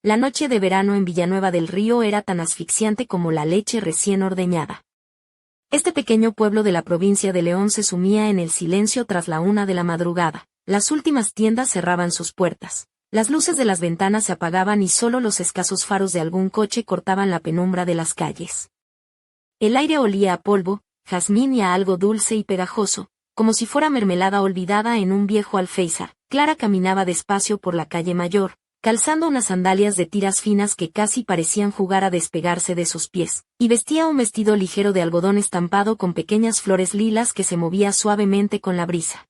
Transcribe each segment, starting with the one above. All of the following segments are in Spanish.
La noche de verano en Villanueva del Río era tan asfixiante como la leche recién ordeñada. Este pequeño pueblo de la provincia de León se sumía en el silencio tras la 1 de la madrugada. Las últimas tiendas cerraban sus puertas. Las luces de las ventanas se apagaban y solo los escasos faros de algún coche cortaban la penumbra de las calles. El aire olía a polvo, jazmín y a algo dulce y pegajoso, como si fuera mermelada olvidada en un viejo alféizar. Clara caminaba despacio por la calle Mayor, calzando unas sandalias de tiras finas que casi parecían jugar a despegarse de sus pies, y vestía un vestido ligero de algodón estampado con pequeñas flores lilas que se movía suavemente con la brisa.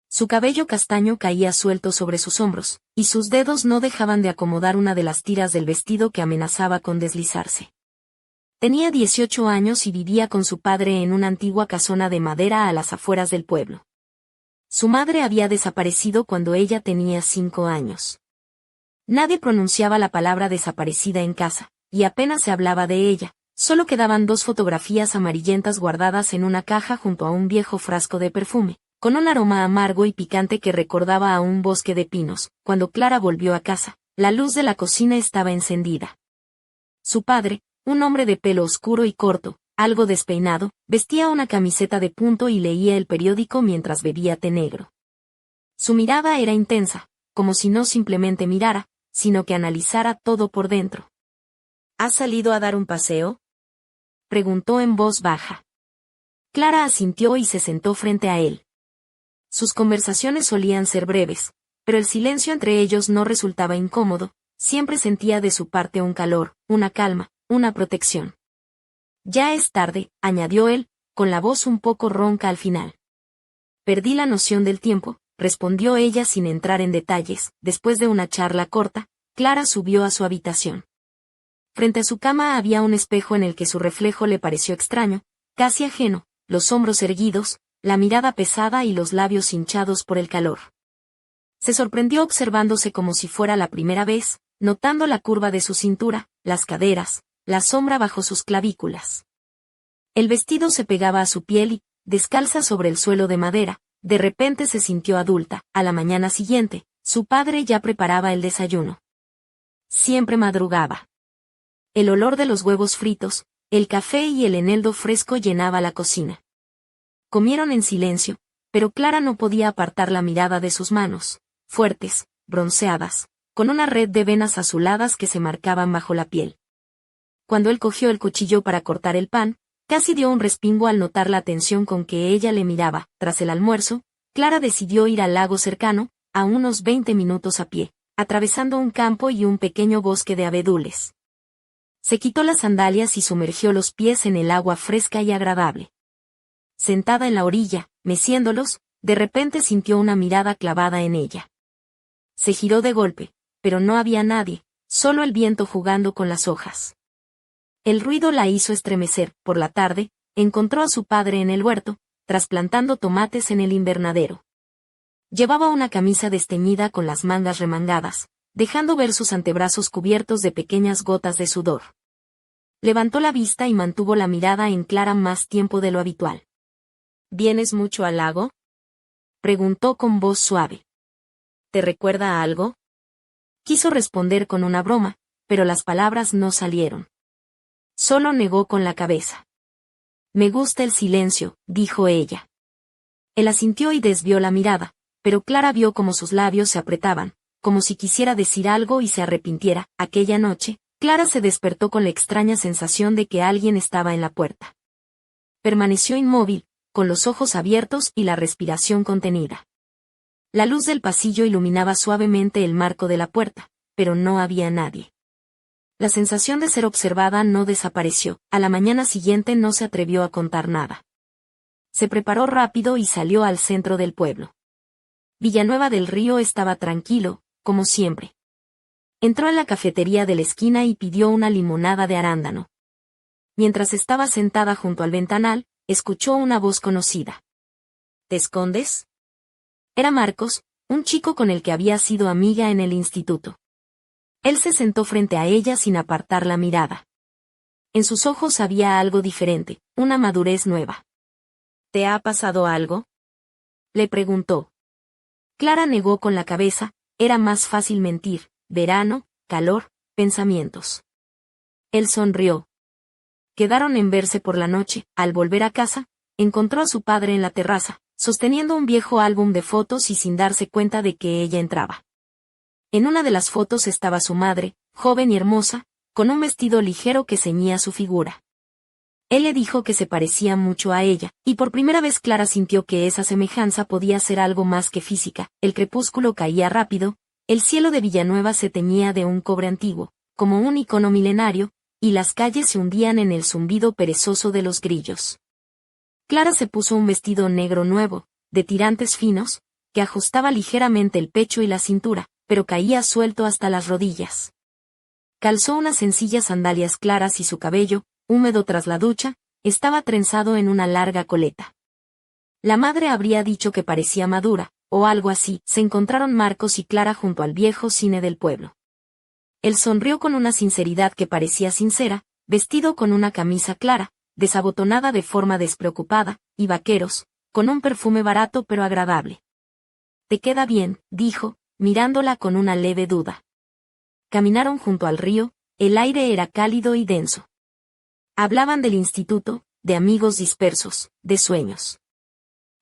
Su cabello castaño caía suelto sobre sus hombros, y sus dedos no dejaban de acomodar una de las tiras del vestido que amenazaba con deslizarse. Tenía 18 años y vivía con su padre en una antigua casona de madera a las afueras del pueblo. Su madre había desaparecido cuando ella tenía 5 años. Nadie pronunciaba la palabra desaparecida en casa, y apenas se hablaba de ella, solo quedaban 2 fotografías amarillentas guardadas en una caja junto a un viejo frasco de perfume, con un aroma amargo y picante que recordaba a un bosque de pinos. Cuando Clara volvió a casa, la luz de la cocina estaba encendida. Su padre, un hombre de pelo oscuro y corto, algo despeinado, vestía una camiseta de punto y leía el periódico mientras bebía té negro. Su mirada era intensa, como si no simplemente mirara, sino que analizara todo por dentro. ¿Has salido a dar un paseo?, preguntó en voz baja. Clara asintió y se sentó frente a él. Sus conversaciones solían ser breves, pero el silencio entre ellos no resultaba incómodo, siempre sentía de su parte un calor, una calma, una protección. Ya es tarde, añadió él, con la voz un poco ronca al final. Perdí la noción del tiempo, respondió ella sin entrar en detalles. Después de una charla corta, Clara subió a su habitación. Frente a su cama había un espejo en el que su reflejo le pareció extraño, casi ajeno, los hombros erguidos, la mirada pesada y los labios hinchados por el calor. Se sorprendió observándose como si fuera la primera vez, notando la curva de su cintura, las caderas, la sombra bajo sus clavículas. El vestido se pegaba a su piel y, descalza sobre el suelo de madera, de repente se sintió adulta. A la mañana siguiente, su padre ya preparaba el desayuno. Siempre madrugaba. El olor de los huevos fritos, el café y el eneldo fresco llenaba la cocina. Comieron en silencio, pero Clara no podía apartar la mirada de sus manos, fuertes, bronceadas, con una red de venas azuladas que se marcaban bajo la piel. Cuando él cogió el cuchillo para cortar el pan, casi dio un respingo al notar la atención con que ella le miraba. Tras el almuerzo, Clara decidió ir al lago cercano, a unos 20 minutos a pie, atravesando un campo y un pequeño bosque de abedules. Se quitó las sandalias y sumergió los pies en el agua fresca y agradable. Sentada en la orilla, meciéndolos, de repente sintió una mirada clavada en ella. Se giró de golpe, pero no había nadie, solo el viento jugando con las hojas. El ruido la hizo estremecer. Por la tarde, encontró a su padre en el huerto, trasplantando tomates en el invernadero. Llevaba una camisa desteñida con las mangas remangadas, dejando ver sus antebrazos cubiertos de pequeñas gotas de sudor. Levantó la vista y mantuvo la mirada en Clara más tiempo de lo habitual. ¿Vienes mucho al lago?, preguntó con voz suave. ¿Te recuerda a algo? Quiso responder con una broma, pero las palabras no salieron. Solo negó con la cabeza. Me gusta el silencio, dijo ella. Él asintió y desvió la mirada, pero Clara vio cómo sus labios se apretaban, como si quisiera decir algo y se arrepintiera. Aquella noche, Clara se despertó con la extraña sensación de que alguien estaba en la puerta. Permaneció inmóvil, con los ojos abiertos y la respiración contenida. La luz del pasillo iluminaba suavemente el marco de la puerta, pero no había nadie. La sensación de ser observada no desapareció. A la mañana siguiente no se atrevió a contar nada. Se preparó rápido y salió al centro del pueblo. Villanueva del Río estaba tranquilo, como siempre. Entró en la cafetería de la esquina y pidió una limonada de arándano. Mientras estaba sentada junto al ventanal, escuchó una voz conocida. ¿Te escondes? Era Marcos, un chico con el que había sido amiga en el instituto. Él se sentó frente a ella sin apartar la mirada. En sus ojos había algo diferente, una madurez nueva. ¿Te ha pasado algo?, le preguntó. Clara negó con la cabeza. Era más fácil mentir. Verano, calor, pensamientos. Él sonrió. Quedaron en verse por la noche. Al volver a casa, encontró a su padre en la terraza, sosteniendo un viejo álbum de fotos y sin darse cuenta de que ella entraba. En una de las fotos estaba su madre, joven y hermosa, con un vestido ligero que ceñía su figura. Él le dijo que se parecía mucho a ella, y por primera vez Clara sintió que esa semejanza podía ser algo más que física. El crepúsculo caía rápido, el cielo de Villanueva se teñía de un cobre antiguo, como un icono milenario, y las calles se hundían en el zumbido perezoso de los grillos. Clara se puso un vestido negro nuevo, de tirantes finos, que ajustaba ligeramente el pecho y la cintura, pero caía suelto hasta las rodillas. Calzó unas sencillas sandalias claras y su cabello, húmedo tras la ducha, estaba trenzado en una larga coleta. La madre habría dicho que parecía madura, o algo así. Se encontraron Marcos y Clara junto al viejo cine del pueblo. Él sonrió con una sinceridad que parecía sincera, vestido con una camisa clara, desabotonada de forma despreocupada, y vaqueros, con un perfume barato pero agradable. «Te queda bien», dijo, mirándola con una leve duda. Caminaron junto al río, el aire era cálido y denso. Hablaban del instituto, de amigos dispersos, de sueños.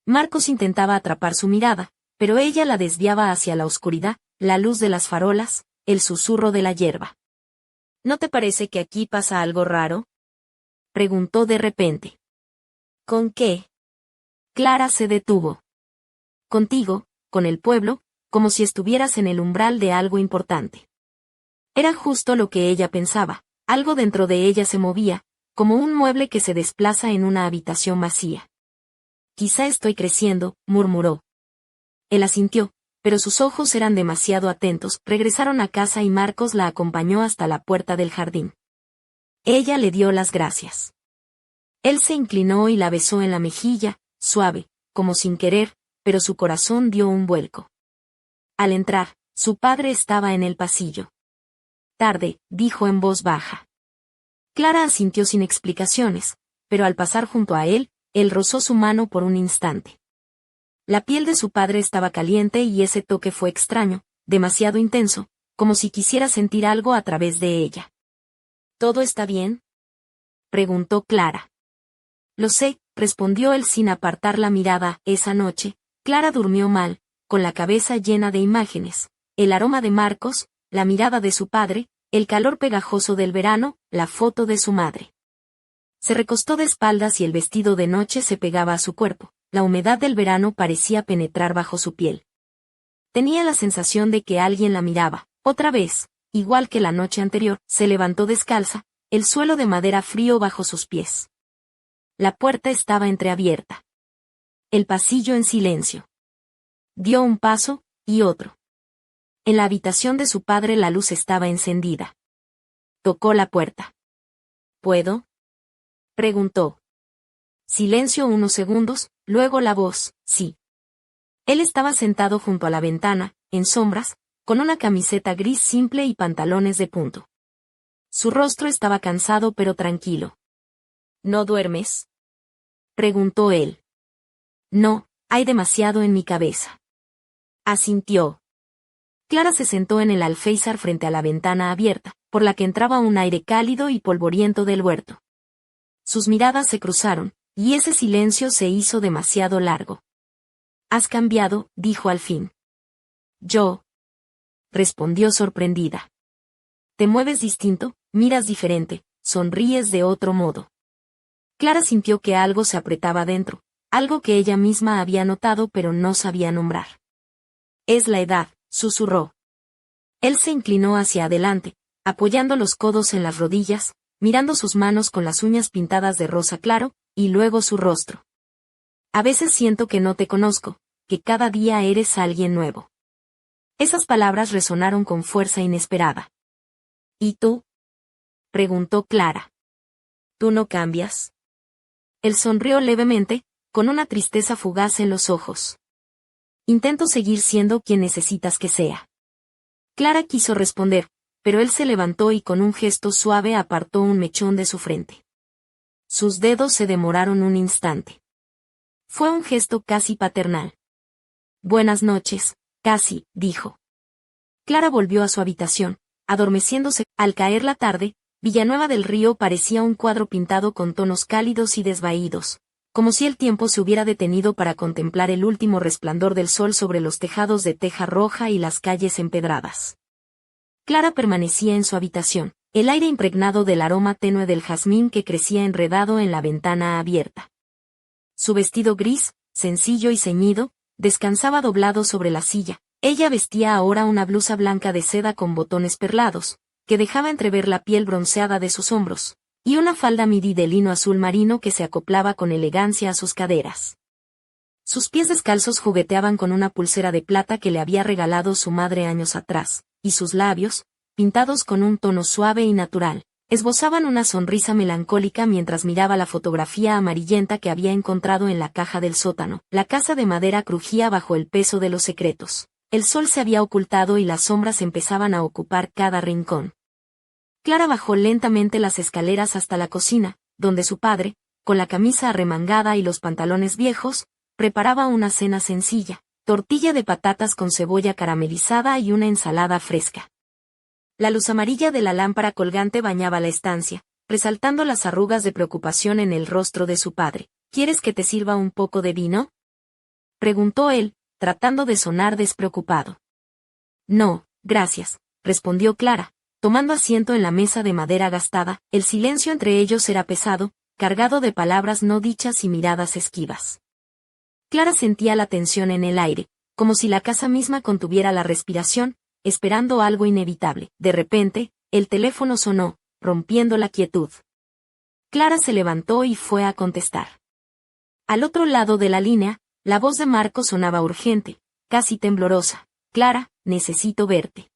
Marcos intentaba atrapar su mirada, pero ella la desviaba hacia la oscuridad, la luz de las farolas, el susurro de la hierba. «¿No te parece que aquí pasa algo raro?», preguntó de repente. «¿Con qué?». Clara se detuvo. «Contigo, con el pueblo, como si estuvieras en el umbral de algo importante». Era justo lo que ella pensaba, algo dentro de ella se movía, como un mueble que se desplaza en una habitación vacía. «Quizá estoy creciendo», murmuró. Él asintió, pero sus ojos eran demasiado atentos. Regresaron a casa y Marcos la acompañó hasta la puerta del jardín. Ella le dio las gracias. Él se inclinó y la besó en la mejilla, suave, como sin querer, pero su corazón dio un vuelco. Al entrar, su padre estaba en el pasillo. «Tarde», dijo en voz baja. Clara asintió sin explicaciones, pero al pasar junto a él rozó su mano por un instante. La piel de su padre estaba caliente y ese toque fue extraño, demasiado intenso, como si quisiera sentir algo a través de ella. «¿Todo está bien?», preguntó Clara. «Lo sé», respondió él sin apartar la mirada. Esa noche, Clara durmió mal, con la cabeza llena de imágenes, el aroma de Marcos, la mirada de su padre, el calor pegajoso del verano, la foto de su madre. Se recostó de espaldas y el vestido de noche se pegaba a su cuerpo. La humedad del verano parecía penetrar bajo su piel. Tenía la sensación de que alguien la miraba. Otra vez, igual que la noche anterior, se levantó descalza, el suelo de madera frío bajo sus pies. La puerta estaba entreabierta. El pasillo en silencio. Dio un paso, y otro. En la habitación de su padre la luz estaba encendida. Tocó la puerta. «¿Puedo?», preguntó. Silencio unos segundos, luego la voz: «Sí». Él estaba sentado junto a la ventana, en sombras, con una camiseta gris simple y pantalones de punto. Su rostro estaba cansado pero tranquilo. «¿No duermes?», preguntó él. «No, hay demasiado en mi cabeza». Asintió. Clara se sentó en el alféizar frente a la ventana abierta, por la que entraba un aire cálido y polvoriento del huerto. Sus miradas se cruzaron, y ese silencio se hizo demasiado largo. «Has cambiado», dijo al fin. «Yo», respondió sorprendida. «Te mueves distinto, miras diferente, sonríes de otro modo». Clara sintió que algo se apretaba dentro, algo que ella misma había notado pero no sabía nombrar. «Es la edad», susurró. Él se inclinó hacia adelante, apoyando los codos en las rodillas, mirando sus manos con las uñas pintadas de rosa claro, y luego su rostro. «A veces siento que no te conozco, que cada día eres alguien nuevo». Esas palabras resonaron con fuerza inesperada. «¿Y tú?», preguntó Clara. «¿Tú no cambias?». Él sonrió levemente, con una tristeza fugaz en los ojos. «Intento seguir siendo quien necesitas que sea». Clara quiso responder, pero él se levantó y con un gesto suave apartó un mechón de su frente. Sus dedos se demoraron un instante. Fue un gesto casi paternal. «Buenas noches, casi», dijo. Clara volvió a su habitación, adormeciéndose. Al caer la tarde, Villanueva del Río parecía un cuadro pintado con tonos cálidos y desvaídos, como si el tiempo se hubiera detenido para contemplar el último resplandor del sol sobre los tejados de teja roja y las calles empedradas. Clara permanecía en su habitación, el aire impregnado del aroma tenue del jazmín que crecía enredado en la ventana abierta. Su vestido gris, sencillo y ceñido, descansaba doblado sobre la silla. Ella vestía ahora una blusa blanca de seda con botones perlados, que dejaba entrever la piel bronceada de sus hombros, y una falda midi de lino azul marino que se acoplaba con elegancia a sus caderas. Sus pies descalzos jugueteaban con una pulsera de plata que le había regalado su madre años atrás, y sus labios, pintados con un tono suave y natural, esbozaban una sonrisa melancólica mientras miraba la fotografía amarillenta que había encontrado en la caja del sótano. La casa de madera crujía bajo el peso de los secretos. El sol se había ocultado y las sombras empezaban a ocupar cada rincón. Clara bajó lentamente las escaleras hasta la cocina, donde su padre, con la camisa arremangada y los pantalones viejos, preparaba una cena sencilla, tortilla de patatas con cebolla caramelizada y una ensalada fresca. La luz amarilla de la lámpara colgante bañaba la estancia, resaltando las arrugas de preocupación en el rostro de su padre. ¿Quieres que te sirva un poco de vino?, preguntó él, tratando de sonar despreocupado. No, gracias, respondió Clara, tomando asiento en la mesa de madera gastada. El silencio entre ellos era pesado, cargado de palabras no dichas y miradas esquivas. Clara sentía la tensión en el aire, como si la casa misma contuviera la respiración, esperando algo inevitable. De repente, el teléfono sonó, rompiendo la quietud. Clara se levantó y fue a contestar. Al otro lado de la línea, la voz de Marco sonaba urgente, casi temblorosa. Clara, necesito verte.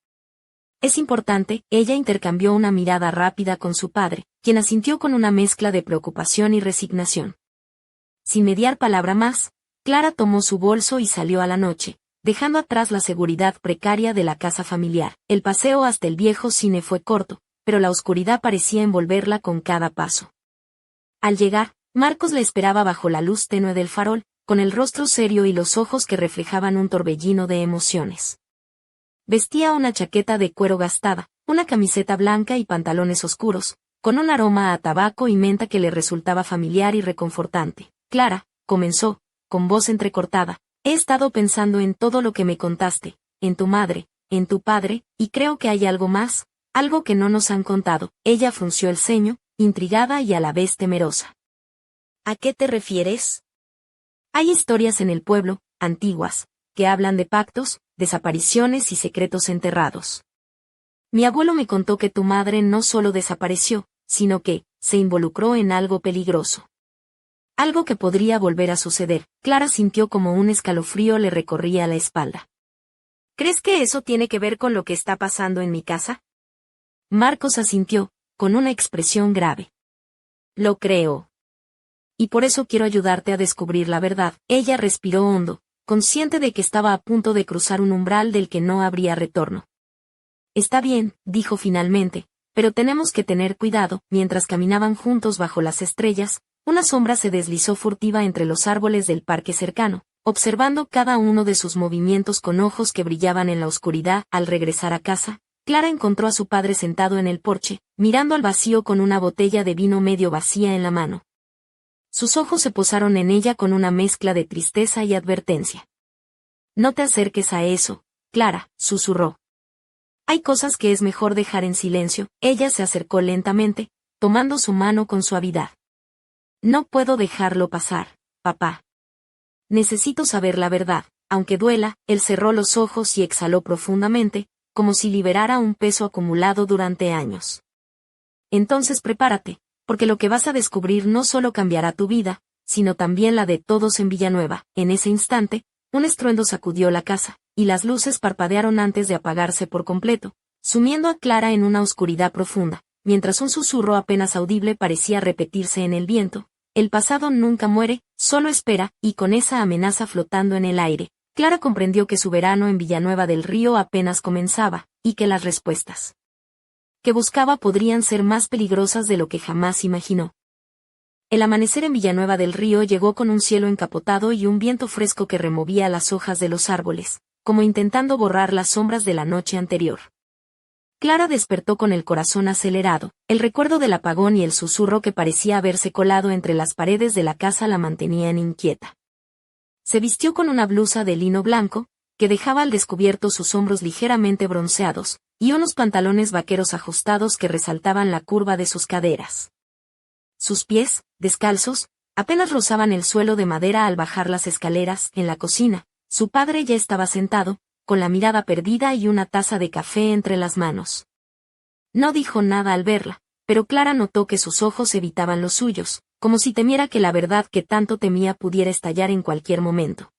Es importante. Ella intercambió una mirada rápida con su padre, quien asintió con una mezcla de preocupación y resignación. Sin mediar palabra más, Clara tomó su bolso y salió a la noche, dejando atrás la seguridad precaria de la casa familiar. El paseo hasta el viejo cine fue corto, pero la oscuridad parecía envolverla con cada paso. Al llegar, Marcos la esperaba bajo la luz tenue del farol, con el rostro serio y los ojos que reflejaban un torbellino de emociones. Vestía una chaqueta de cuero gastada, una camiseta blanca y pantalones oscuros, con un aroma a tabaco y menta que le resultaba familiar y reconfortante. Clara, comenzó, con voz entrecortada, he estado pensando en todo lo que me contaste, en tu madre, en tu padre, y creo que hay algo más, algo que no nos han contado. Ella frunció el ceño, intrigada y a la vez temerosa. ¿A qué te refieres? Hay historias en el pueblo, antiguas, que hablan de pactos, desapariciones y secretos enterrados. Mi abuelo me contó que tu madre no solo desapareció, sino que se involucró en algo peligroso. Algo que podría volver a suceder. Clara sintió como un escalofrío le recorría la espalda. ¿Crees que eso tiene que ver con lo que está pasando en mi casa? Marcos asintió, con una expresión grave. Lo creo. Y por eso quiero ayudarte a descubrir la verdad. Ella respiró hondo, consciente de que estaba a punto de cruzar un umbral del que no habría retorno. Está bien, dijo finalmente, pero tenemos que tener cuidado. Mientras caminaban juntos bajo las estrellas, una sombra se deslizó furtiva entre los árboles del parque cercano, observando cada uno de sus movimientos con ojos que brillaban en la oscuridad. Al regresar a casa, Clara encontró a su padre sentado en el porche, mirando al vacío con una botella de vino medio vacía en la mano. Sus ojos se posaron en ella con una mezcla de tristeza y advertencia. No te acerques a eso, Clara, susurró. Hay cosas que es mejor dejar en silencio. Ella se acercó lentamente, tomando su mano con suavidad. No puedo dejarlo pasar, papá. Necesito saber la verdad, aunque duela. Él cerró los ojos y exhaló profundamente, como si liberara un peso acumulado durante años. Entonces prepárate, porque lo que vas a descubrir no solo cambiará tu vida, sino también la de todos en Villanueva. En ese instante, un estruendo sacudió la casa, y las luces parpadearon antes de apagarse por completo, sumiendo a Clara en una oscuridad profunda, mientras un susurro apenas audible parecía repetirse en el viento. El pasado nunca muere, solo espera. Y con esa amenaza flotando en el aire, Clara comprendió que su verano en Villanueva del Río apenas comenzaba, y que las respuestas que buscaba podrían ser más peligrosas de lo que jamás imaginó. El amanecer en Villanueva del Río llegó con un cielo encapotado y un viento fresco que removía las hojas de los árboles, como intentando borrar las sombras de la noche anterior. Clara despertó con el corazón acelerado. El recuerdo del apagón y el susurro que parecía haberse colado entre las paredes de la casa la mantenían inquieta. Se vistió con una blusa de lino blanco, que dejaba al descubierto sus hombros ligeramente bronceados, y unos pantalones vaqueros ajustados que resaltaban la curva de sus caderas. Sus pies, descalzos, apenas rozaban el suelo de madera al bajar las escaleras. En la cocina, su padre ya estaba sentado, con la mirada perdida y una taza de café entre las manos. No dijo nada al verla, pero Clara notó que sus ojos evitaban los suyos, como si temiera que la verdad que tanto temía pudiera estallar en cualquier momento.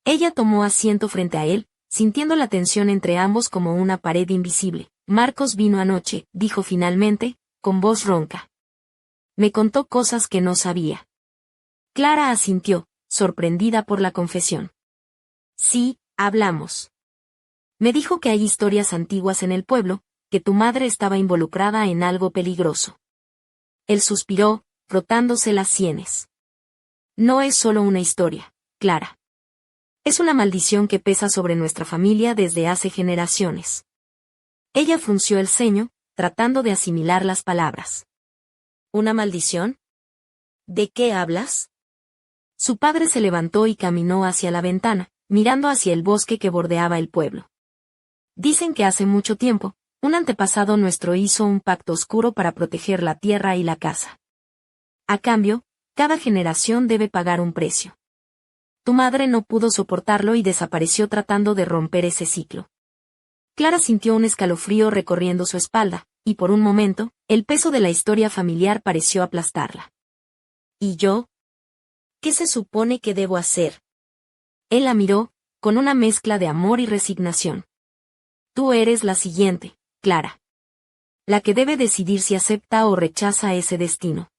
Ella tomó asiento frente a él, sintiendo la tensión entre ambos como una pared invisible. Marcos vino anoche, dijo finalmente, con voz ronca. Me contó cosas que no sabía. Clara asintió, sorprendida por la confesión. Sí, hablamos. Me dijo que hay historias antiguas en el pueblo, que tu madre estaba involucrada en algo peligroso. Él suspiró, frotándose las sienes. No es solo una historia, Clara. Es una maldición que pesa sobre nuestra familia desde hace generaciones. Ella frunció el ceño, tratando de asimilar las palabras. ¿Una maldición? ¿De qué hablas? Su padre se levantó y caminó hacia la ventana, mirando hacia el bosque que bordeaba el pueblo. Dicen que hace mucho tiempo, un antepasado nuestro hizo un pacto oscuro para proteger la tierra y la casa. A cambio, cada generación debe pagar un precio. Tu madre no pudo soportarlo y desapareció tratando de romper ese ciclo. Clara sintió un escalofrío recorriendo su espalda, y por un momento, el peso de la historia familiar pareció aplastarla. ¿Y yo? ¿Qué se supone que debo hacer? Él la miró, con una mezcla de amor y resignación. Tú eres la siguiente, Clara. La que debe decidir si acepta o rechaza ese destino.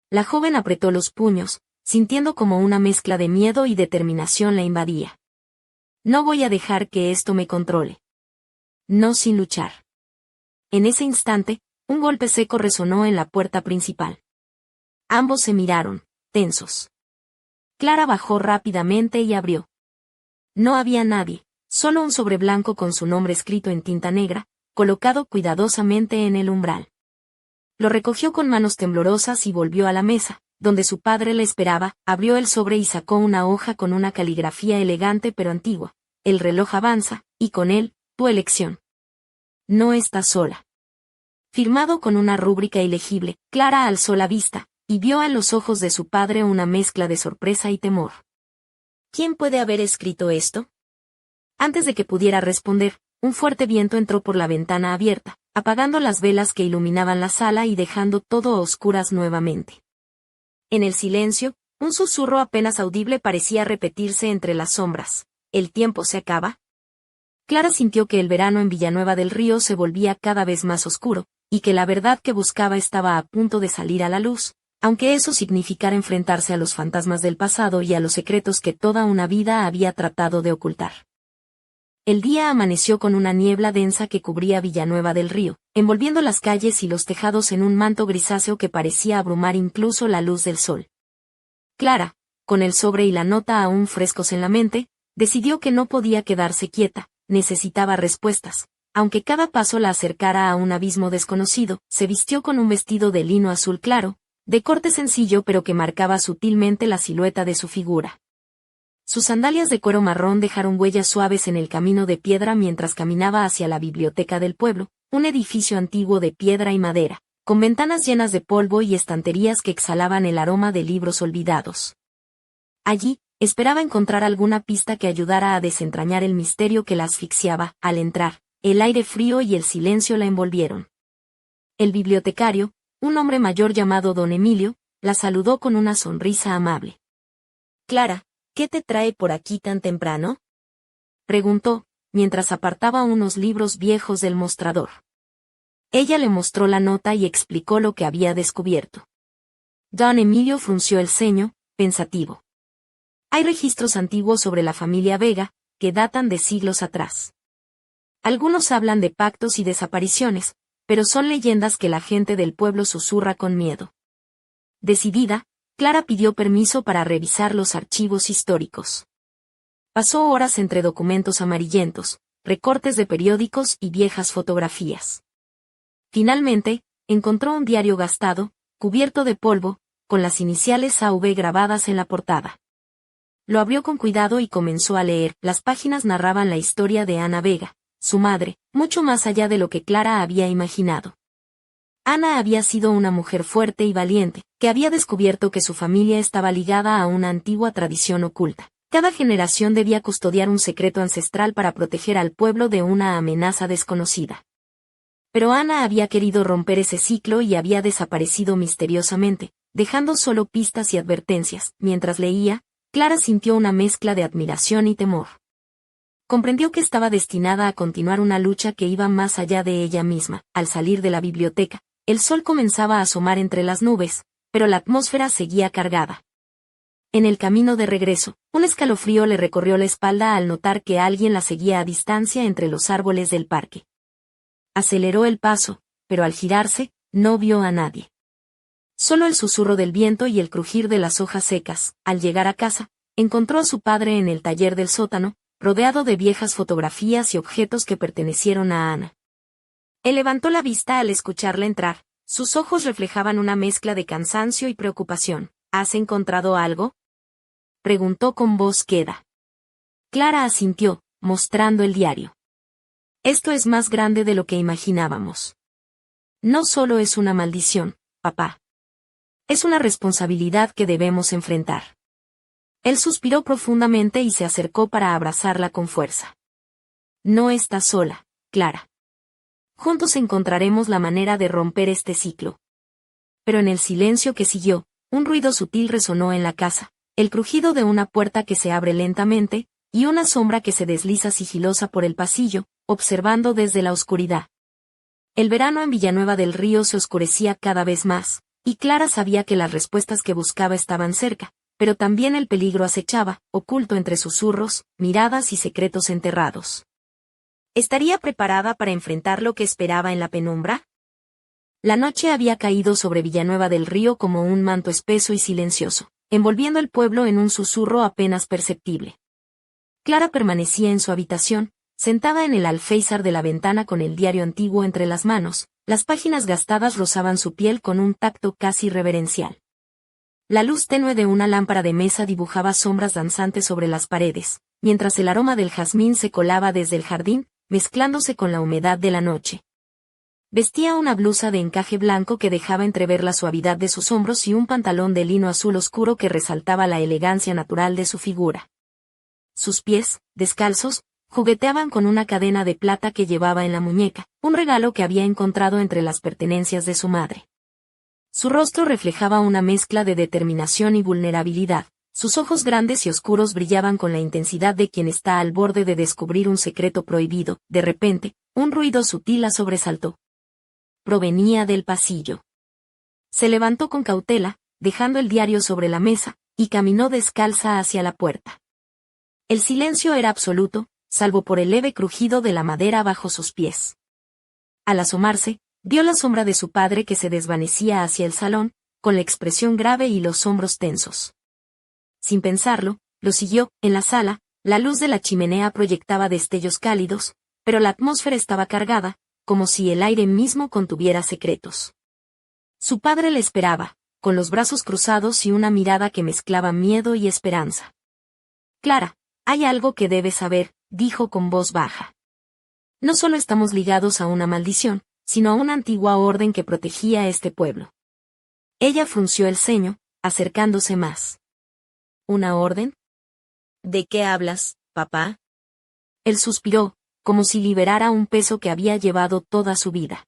La joven apretó los puños, sintiendo como una mezcla de miedo y determinación la invadía. No voy a dejar que esto me controle. No sin luchar. En ese instante, un golpe seco resonó en la puerta principal. Ambos se miraron, tensos. Clara bajó rápidamente y abrió. No había nadie, solo un sobre blanco con su nombre escrito en tinta negra, colocado cuidadosamente en el umbral. Lo recogió con manos temblorosas y volvió a la mesa, donde su padre le esperaba, abrió el sobre y sacó una hoja con una caligrafía elegante pero antigua. El reloj avanza, y con él, tu elección. No estás sola. Firmado con una rúbrica ilegible, Clara alzó la vista, y vio a los ojos de su padre una mezcla de sorpresa y temor. ¿Quién puede haber escrito esto? Antes de que pudiera responder, un fuerte viento entró por la ventana abierta, apagando las velas que iluminaban la sala y dejando todo a oscuras nuevamente. En el silencio, un susurro apenas audible parecía repetirse entre las sombras. ¿El tiempo se acaba? Clara sintió que el verano en Villanueva del Río se volvía cada vez más oscuro, y que la verdad que buscaba estaba a punto de salir a la luz, aunque eso significara enfrentarse a los fantasmas del pasado y a los secretos que toda una vida había tratado de ocultar. El día amaneció con una niebla densa que cubría Villanueva del Río, envolviendo las calles y los tejados en un manto grisáceo que parecía abrumar incluso la luz del sol. Clara, con el sobre y la nota aún frescos en la mente, decidió que no podía quedarse quieta, necesitaba respuestas. Aunque cada paso la acercara a un abismo desconocido, se vistió con un vestido de lino azul claro, de corte sencillo pero que marcaba sutilmente la silueta de su figura. Sus sandalias de cuero marrón dejaron huellas suaves en el camino de piedra mientras caminaba hacia la biblioteca del pueblo, un edificio antiguo de piedra y madera, con ventanas llenas de polvo y estanterías que exhalaban el aroma de libros olvidados. Allí, esperaba encontrar alguna pista que ayudara a desentrañar el misterio que la asfixiaba. Al entrar, el aire frío y el silencio la envolvieron. El bibliotecario, un hombre mayor llamado don Emilio, la saludó con una sonrisa amable. Clara, ¿qué te trae por aquí tan temprano? Preguntó, mientras apartaba unos libros viejos del mostrador. Ella le mostró la nota y explicó lo que había descubierto. Don Emilio frunció el ceño, pensativo. Hay registros antiguos sobre la familia Vega, que datan de siglos atrás. Algunos hablan de pactos y desapariciones, pero son leyendas que la gente del pueblo susurra con miedo. Decidida, Clara pidió permiso para revisar los archivos históricos. Pasó horas entre documentos amarillentos, recortes de periódicos y viejas fotografías. Finalmente, encontró un diario gastado, cubierto de polvo, con las iniciales AV grabadas en la portada. Lo abrió con cuidado y comenzó a leer. Las páginas narraban la historia de Ana Vega, su madre, mucho más allá de lo que Clara había imaginado. Ana había sido una mujer fuerte y valiente, que había descubierto que su familia estaba ligada a una antigua tradición oculta. Cada generación debía custodiar un secreto ancestral para proteger al pueblo de una amenaza desconocida. Pero Ana había querido romper ese ciclo y había desaparecido misteriosamente, dejando solo pistas y advertencias. Mientras leía, Clara sintió una mezcla de admiración y temor. Comprendió que estaba destinada a continuar una lucha que iba más allá de ella misma. Al salir de la biblioteca, el sol comenzaba a asomar entre las nubes, pero la atmósfera seguía cargada. En el camino de regreso, un escalofrío le recorrió la espalda al notar que alguien la seguía a distancia entre los árboles del parque. Aceleró el paso, pero al girarse, no vio a nadie. Solo el susurro del viento y el crujir de las hojas secas. Al llegar a casa, encontró a su padre en el taller del sótano, rodeado de viejas fotografías y objetos que pertenecieron a Ana. Él levantó la vista al escucharla entrar. Sus ojos reflejaban una mezcla de cansancio y preocupación. ¿Has encontrado algo?, preguntó con voz queda. Clara asintió, mostrando el diario. Esto es más grande de lo que imaginábamos. No solo es una maldición, papá. Es una responsabilidad que debemos enfrentar. Él suspiró profundamente y se acercó para abrazarla con fuerza. No estás sola, Clara. Juntos encontraremos la manera de romper este ciclo. Pero en el silencio que siguió, un ruido sutil resonó en la casa, el crujido de una puerta que se abre lentamente, y una sombra que se desliza sigilosa por el pasillo, observando desde la oscuridad. El verano en Villanueva del Río se oscurecía cada vez más, y Clara sabía que las respuestas que buscaba estaban cerca, pero también el peligro acechaba, oculto entre susurros, miradas y secretos enterrados. ¿Estaría preparada para enfrentar lo que esperaba en la penumbra? La noche había caído sobre Villanueva del Río como un manto espeso y silencioso, envolviendo el pueblo en un susurro apenas perceptible. Clara permanecía en su habitación, sentada en el alféizar de la ventana con el diario antiguo entre las manos. Las páginas gastadas rozaban su piel con un tacto casi reverencial. La luz tenue de una lámpara de mesa dibujaba sombras danzantes sobre las paredes, mientras el aroma del jazmín se colaba desde el jardín, mezclándose con la humedad de la noche. Vestía una blusa de encaje blanco que dejaba entrever la suavidad de sus hombros y un pantalón de lino azul oscuro que resaltaba la elegancia natural de su figura. Sus pies, descalzos, jugueteaban con una cadena de plata que llevaba en la muñeca, un regalo que había encontrado entre las pertenencias de su madre. Su rostro reflejaba una mezcla de determinación y vulnerabilidad. Sus ojos grandes y oscuros brillaban con la intensidad de quien está al borde de descubrir un secreto prohibido. De repente, un ruido sutil la sobresaltó. Provenía del pasillo. Se levantó con cautela, dejando el diario sobre la mesa, y caminó descalza hacia la puerta. El silencio era absoluto, salvo por el leve crujido de la madera bajo sus pies. Al asomarse, vio la sombra de su padre que se desvanecía hacia el salón, con la expresión grave y los hombros tensos. Sin pensarlo, lo siguió. En la sala, la luz de la chimenea proyectaba destellos cálidos, pero la atmósfera estaba cargada, como si el aire mismo contuviera secretos. Su padre le esperaba, con los brazos cruzados y una mirada que mezclaba miedo y esperanza. Clara, hay algo que debes saber, dijo con voz baja. No solo estamos ligados a una maldición, sino a una antigua orden que protegía a este pueblo. Ella frunció el ceño, acercándose más. ¿Una orden? ¿De qué hablas, papá? Él suspiró, como si liberara un peso que había llevado toda su vida.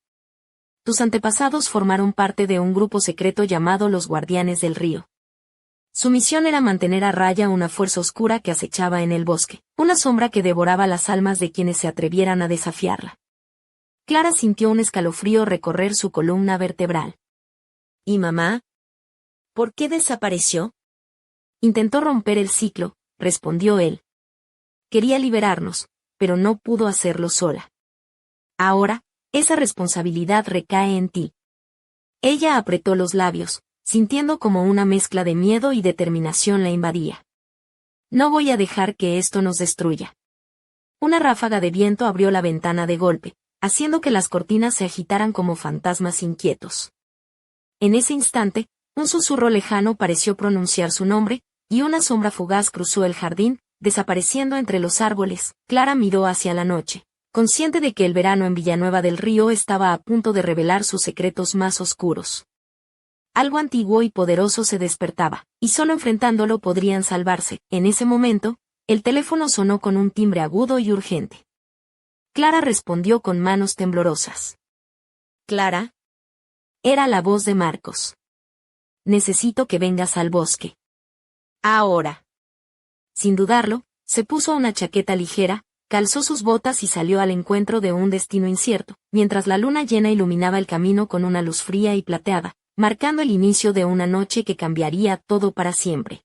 Tus antepasados formaron parte de un grupo secreto llamado los Guardianes del Río. Su misión era mantener a raya una fuerza oscura que acechaba en el bosque, una sombra que devoraba las almas de quienes se atrevieran a desafiarla. Clara sintió un escalofrío recorrer su columna vertebral. ¿Y mamá? ¿Por qué desapareció? Intentó romper el ciclo, respondió él. Quería liberarnos, pero no pudo hacerlo sola. Ahora, esa responsabilidad recae en ti. Ella apretó los labios, sintiendo como una mezcla de miedo y determinación la invadía. No voy a dejar que esto nos destruya. Una ráfaga de viento abrió la ventana de golpe, haciendo que las cortinas se agitaran como fantasmas inquietos. En ese instante, un susurro lejano pareció pronunciar su nombre, y una sombra fugaz cruzó el jardín, desapareciendo entre los árboles. Clara miró hacia la noche, consciente de que el verano en Villanueva del Río estaba a punto de revelar sus secretos más oscuros. Algo antiguo y poderoso se despertaba, y solo enfrentándolo podrían salvarse. En ese momento, el teléfono sonó con un timbre agudo y urgente. Clara respondió con manos temblorosas. «Clara». Era la voz de Marcos. «Necesito que vengas al bosque. Ahora». Sin dudarlo, se puso una chaqueta ligera, calzó sus botas y salió al encuentro de un destino incierto, mientras la luna llena iluminaba el camino con una luz fría y plateada, marcando el inicio de una noche que cambiaría todo para siempre.